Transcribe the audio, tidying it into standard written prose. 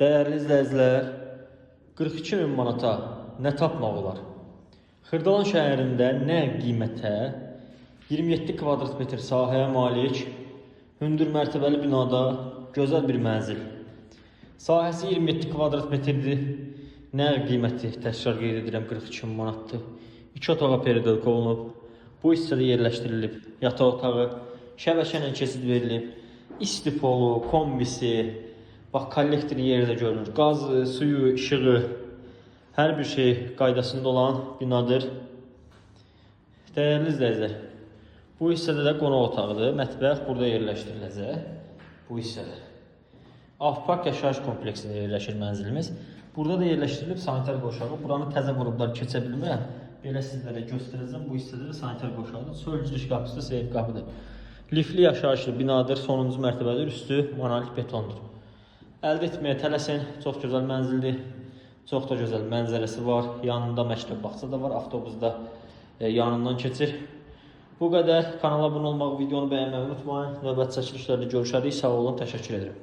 Değerli izləyicilər, 42 min manata nə tapmaq olar? Xırdalan şəhərində nə qiymətə 27 kvadrat metr sahəyə malik hündür mərtəbəli binada gözəl bir mənzil. Sahəsi 27 kvadrat metrdir. Nə qiyməti təkrar qeyd edirəm 42 min manatdır. 2 otağa periodika olunub. Bu hissədə yerləşdirilib yataq otağı, şəbəkə ilə keçid verilib, isti polu, kombisi, bax kollektoru yerdə görünür. Qazı, suyu, işığı, hər bir şey qaydasında olan binadır. Dəyərli izləyicilər, bu hissədə də qonaq otağıdır. Mətbəx burada yerləşdiriləcək. Bu hissədə. Avpark yaşayış kompleksində yerləşir mənzilimiz. Burada da yerləşdirilib sanitar qoşağı. Buranı təzə vurublar, keçə bilmirəm. Belə sizlərə göstərəcəm. Bu hissədə də sanitar qoşağıdır. Sol giriş qapısı da seyf qapıdır. Lifli yaşayışlı binadır. Sonuncu mərtəbədir. Üstü monolit betondur. Əldə etməyə tələsin. Çox gözəl mənzildir. Çox da gözəl mənzərəsi var. Yanında məktəb bağça da var. Avtobus da yanından keçir. Bu qədər. Kanala abunə olmağı, videonu bəyənməyi unutmayın. Növbəti çəkilişlərdə görüşərik. Sağ olun. Təşəkkür ederim.